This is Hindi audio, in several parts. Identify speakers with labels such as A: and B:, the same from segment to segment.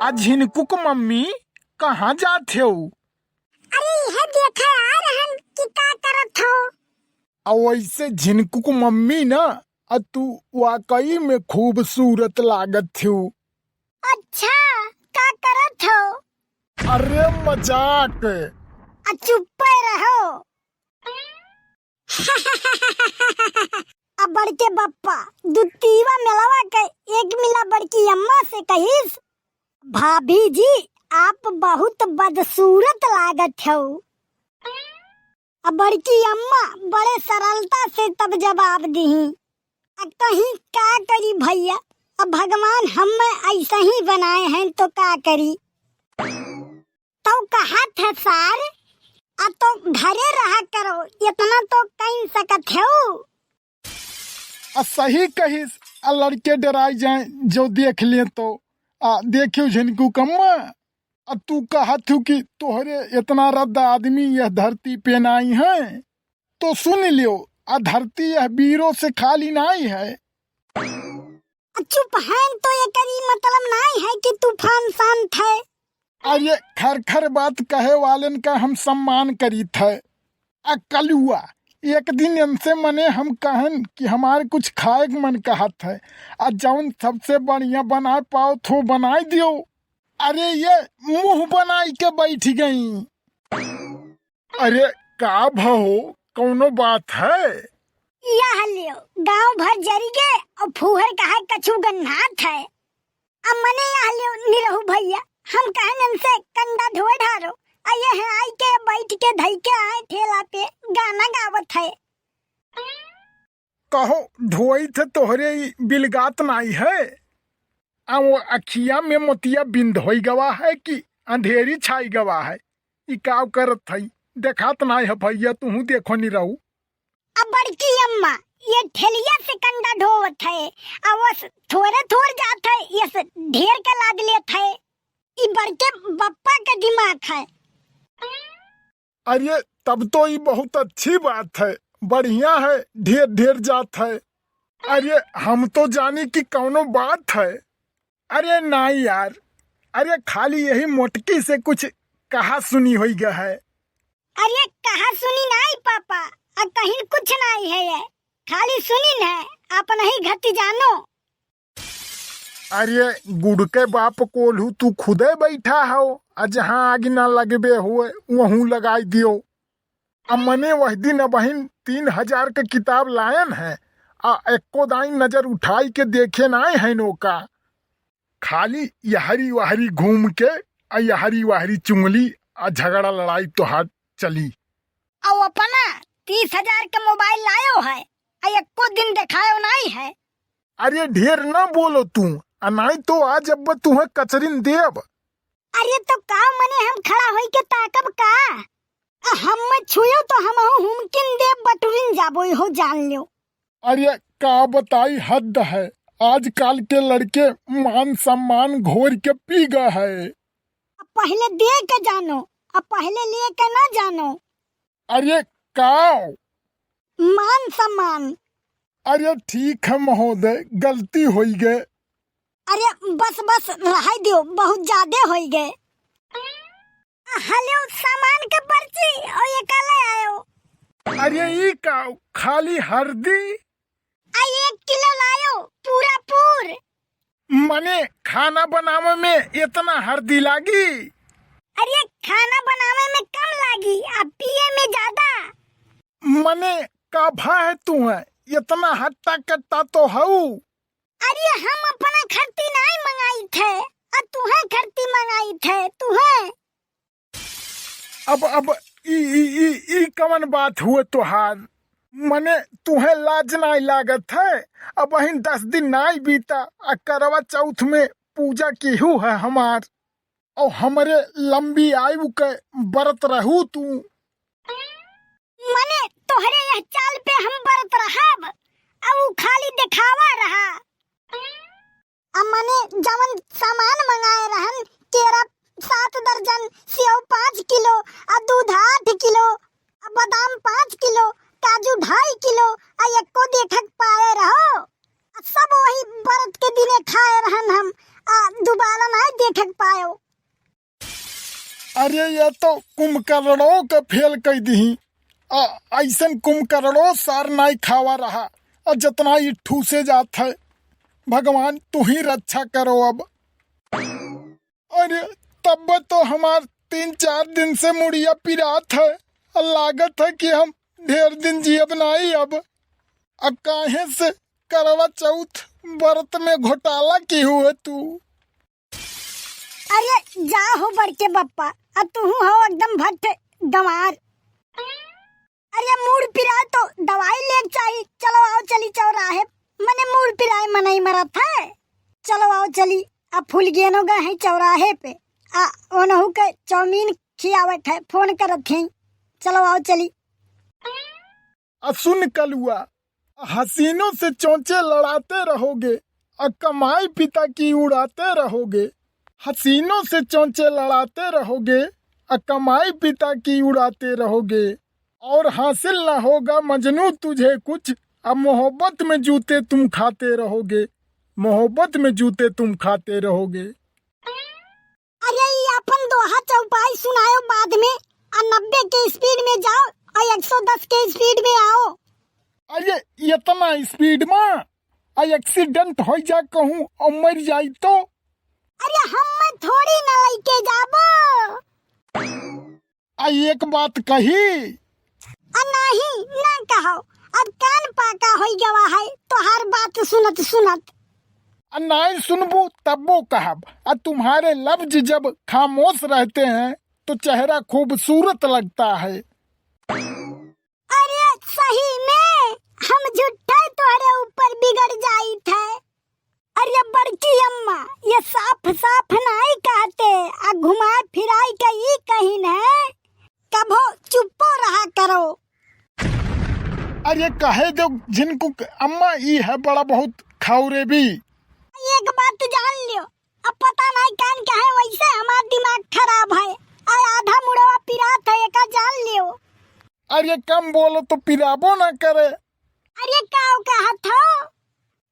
A: आज हिनकुक मम्मी कहाँ जाते हो?
B: अरे यह देखा आ रहन कि का करत हो।
A: और वैसे झिनकुक मम्मी ना तू वाकई में खूबसूरत लागत हो।
B: अच्छा का करत हो?
A: अरे मजाक।
B: चुप रहो। अब बड़के बप्पा दुतीवा मिलवा के एक मिला बड़की अम्मा से कहिस, भाभी जी आप बहुत बदसूरत लागत हो। अब बड़की अम्मा बड़े सरलता से तब जवाब दी, कहीं का करी भैया, अब भगवान हमें ऐसा ही बनाए हैं तो का करी। तो कहा था सार तो घरे रहा करो, इतना तो कहीं सकत हो।
A: सही कहिस, लड़के डराई जाए जो देख ले तो देखियो झिनकुक अम्मा, तू कहा तू कि तोहरे इतना रद्द आदमी यह धरती पे नाई है, तो सुन लियो धरती यह वीरों से खाली नहीं है।
B: चुप है तो ये करी मतलब नहीं है कि तूफान शांत है।
A: अरे खर खर बात कहे वालन का हम सम्मान करी थे। कलुआ एक दिन इनसे मने हम कहन कि हमारे कुछ खाए मन कहत है, जौन सबसे बढ़िया बना पाओ तो बनाई दियो। अरे ये मुंह बनाई के बैठ गई। अरे का भो कौनो बात है?
B: यह लियो गांव भर जरी गए और फूहर कहा कछु गन्नाथ है। अब मने यह लियो निरहु भैया, हम कहन इनसे कंडा धोए ढारो, आये हैं आई के बैठ के धई के आए ठेला पे गाना गावत है।
A: कहो धोई थे तोहरे बिलगात नाई है, वो अखिया में मोतिया बिंद होई गवा है कि अंधेरी छाई गवा है। ई काव करत थई देखात नाई है भैया, तू देखो नहीं रहू।
B: अब बड़की अम्मा ये ठेलिया से कंडा ढोवत है, अब वो थोड़े थोड़ जात है, ये से ढेर के लाद लेत है। ई बड़के बप्पा का दिमाग है।
A: अरे तब तो ये बहुत अच्छी बात है, बढ़िया है, ढेर ढेर जात है। अरे हम तो जानी कि कौनो बात है। अरे नहीं यार, अरे खाली यही मोटकी से कुछ कहा सुनी हुई गया है।
B: अरे कहा सुनी नहीं पापा, अब कहीं कुछ नहीं है, ये खाली सुनी है, आप नहीं घटी जानो।
A: अरे गुड़ के बाप कोल्हू तू खुदे बैठा हो, जहाँ आगे ना लगबे हुए वहूँ लगाई दियो। अब मने वह दिन बहन 3000 के किताब लायन है, एको दाई नजर उठाई के देखे नाई है नौका, खाली यहरी वहरी घूम के यहरी वहरी चुंगली झगड़ा लड़ाई तो हाथ चली।
B: अब अपना 30,000 के मोबाइल लायो है, एको दिन दिखायो नहीं है।
A: अरे ढेर ना बोलो तू, नहीं तो आज अब तुम्हें कचरिन देब।
B: अरे तो का मने हम खड़ा होई के ताकब का, हम छुयो तो हम हुमकिन देव बटुरिन जाबो हो जान लियो।
A: अरे का बताई हद है, आजकल के लड़के मान सम्मान घोर के पी गए है।
B: अब पहले दे के जानो, अब पहले ले के ना जानो।
A: अरे का
B: मान सम्मान।
A: अरे ठीक है महोदय, गलती हो गए।
B: अरे बस बस रह दियो, बहुत ज्यादा हो गए। हेलो सामान के पर्ची और ये काले आयो।
A: अरे ये का खाली हल्दी
B: 1 किलो लायो पूरा पूर।
A: मने खाना बनावे में इतना हल्दी लागी?
B: अरे खाना बनावे में कम लागी, अब पिए में ज्यादा।
A: मने का भाई तू है इतना हट्टा कट्टा तो हऊ।
B: अरे हम अपना खर्ची नहीं मंगाई थे, अब तुहे खर्ची मंगाई थे तुहे।
A: अब ई कवन बात हुए तुहार? मने तुम्हें लाज नहीं लागत है? अब वही 10 दिन नहीं बीता, करवा चौथ में पूजा की हु है हमार, और हमारे लंबी आयु के बरत रहू तू।
B: मने तोहरे यह चाल पे हम बरत रहब, अब वो खाली दिखावा रहा। अब मने जवन सामान मंगाए रहन, केरा 7 दर्जन, सेव 5 किलो, दूध 8 किलो, बादाम 5 किलो, काजू 2.5 किलो, एको देखक पाए रहो। सब वही बरत के दिने खाए रहन हम, दोबारा नहीं ठग पायो।
A: अरे ये तो कुंभकर्णों के फेल कह दी। ऐसन कुंभकर्णों सार नाई खावा रहा और जितना ही ठूसे जात है। भगवान तू ही रक्षा करो अब। अरे तब तो हमार 3-4 दिन से मुड़िया पिरात है और लागत है कि हम ढेर दिन जियब नहीं अब काहे से करवा चौथ व्रत में घोटाला की हुए तू।
B: अरे जा हो बड़के बप्पा, अब तू हो एकदम भट्ट गंवार। अरे मूड पिराए तो दवाई ले चाहिए। चलो आओ चली चौराहे, मने मूड पिराए मनई मरत है। चलो आओ चली, अब फूल गेनो गए हैं चौराहे पे। ओनहु के चाउमीन खियावत है, फोन करत हैं। चलो आओ चली।
A: सुन कलुआ, हसीनों से चोंचे लड़ाते रहोगे और कमाई पिता की उड़ाते रहोगे। हसीनों से चोंचे लड़ाते रहोगे और कमाई पिता की उड़ाते रहोगे और हासिल न होगा मजनू तुझे कुछ। अब मोहब्बत में जूते तुम खाते रहोगे, मोहब्बत में जूते तुम खाते रहोगे।
B: अरे ये अपन दोहा चौपाई सुनायो बाद में। 90 के स्पीड में जाओ और 110 के स्पीड में आओ।
A: अरे इतना स्पीड में एक्सीडेंट हो जा कहूँ और मर जाई तो।
B: अरे हम थोड़ी न लेके जाबो।
A: एक बात कही
B: नहीं ना कहो, अब कान पाका हो गवा है तो हर बात सुनत सुनत।
A: नहीं सुनबू तब्बो कहब। तुम्हारे लफ्ज जब खामोश रहते हैं तो चेहरा खूबसूरत लगता है।
B: अरे सही में हम झूठा तुम्हारे ऊपर बिगड़ जाई थे। अरे बड़की अम्मा ये साफ साफ नहीं कहते, घुमा फिराई कहीं कहीं न कभो चुप्पो रहा करो।
A: अरे कहे जो जिनको अम्मा ई है बड़ा बहुत खाउरे भी।
B: एक बात जान लियो, अब पता नहीं कान कहे वैसे हमारा दिमाग खराब है और आधा मुड़वा पिरात है का जान लियो।
A: अरे कम बोलो तो पिराबो ना करे।
B: अरे काऊ कहा था?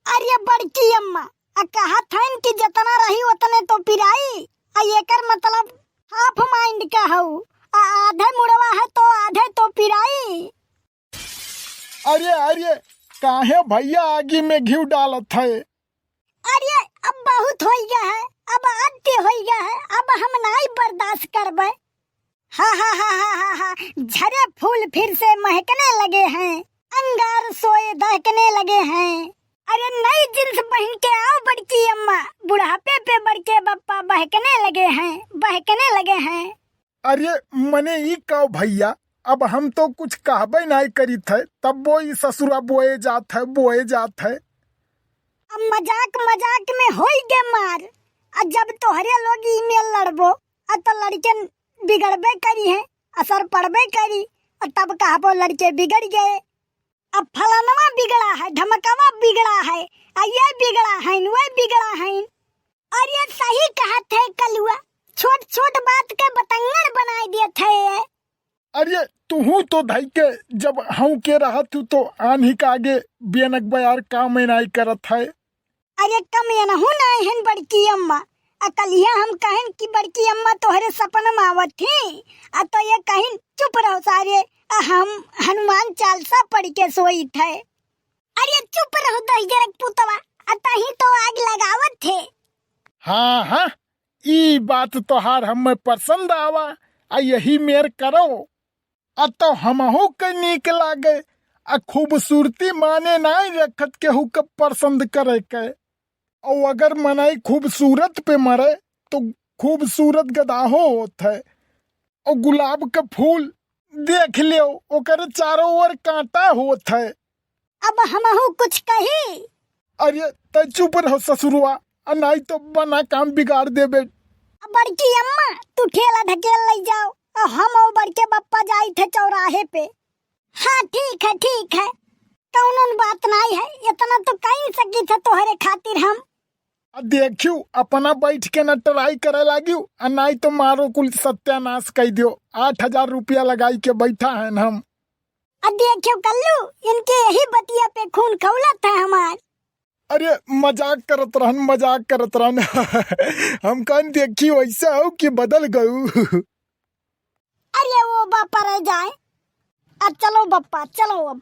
B: अरे बड़की अम्मा कहा था कि जितना रही उतने तो पिराई। एकर मतलब हाफ माइंड का हूँ, आधे मुड़वा है तो आधे तो पिराई।
A: अरे अरे काहे भैया आगे में घी डालत है।
B: अरे अब बहुत हो गया है, अब आते हो गया है, अब हम नहीं बर्दाश्त करबे। हा हा हा हा हा हा, झरे फूल फिर से महकने लगे हैं, अंगार सोए दहकने लगे हैं। अरे नई जींस पहन के आओ बड़की अम्मा, बुढ़ापे पे बड़के बप्पा बहकने लगे हैं, बहकने लगे हैं।
A: अरे मने ई कहो भैया, अब हम तो कुछ कहबे नहीं करी थे तब वो ई ससुरा बोए जात है, बोए जात है।
B: अब मजाक मजाक में होई गे मार। जब तोहरे लोग ईमेल लड़बो तो लड़के बिगड़बे करी है, असर पड़बे करी और तब कहबो लड़के बिगड़ गए। अब फलानवा बिगड़ा है, धमकवा बिगड़ा है, ये बिगड़ा है, वो बिगड़ा है। और ये सही कहा थे कलुआ, छोट छोट बात के बतंगड़ बनाई दिए थे।
A: अरे तू तो धई के जब हूँ के रहा तू तो आन्ही का आगे बेनक बयार काम में नहीं करत है।
B: अरे कम ये नहू नहीं है बड़की अम्मा। कलिया हम कहें कि बड़की अम्मा तोहरे सपन में आवत थी, तो ये कहीं चुप रहो सारे, हम हनुमान चालीसा पढ़ के सोई थे। अरे चुप रहो दहिजरक पुतवा, तही तो आग लगावत थे।
A: हाँ हाँ ई बात तोहार हमें पसंद आवा, यही मेर करो। तो हमहू के नीक लागे, खूबसूरती माने नहीं रखत केहू के पसंद करे के। और अगर मनाई खूबसूरत पे मरे तो खूबसूरत गदाहो होत है। और गुलाब का फूल देख लियो ओकर चारों ओर कांटा होत है।
B: अब हमहू कुछ कही?
A: अरे त चुप रहो ससुरुआ, नहीं तो बना काम बिगाड़ देबे।
B: बड़की अम्मा तू ठेला ढकेल ले जाओ, हम और बड़के बप्पा जाई थे चौराहे पे। हाँ ठीक है ठीक है, कौन बात नहीं है, इतना तो कहीं सकी थे तोहरे खातिर हम।
A: देखियो अपना बैठ के न ट्राई करे लागियो, नहीं तो मारो कुल सत्यानाश कर दियो। 8,000 रुपया लगाई के बैठा है हम।
B: देखियो कल्लू, इनके यही बतिया पे खून खौलत है हमार।
A: अरे मजाक करत रहन हम कन देखी वैसा हो कि बदल गऊ।
B: अरे वो बापा रह जाए। चलो बप्पा चलो अब।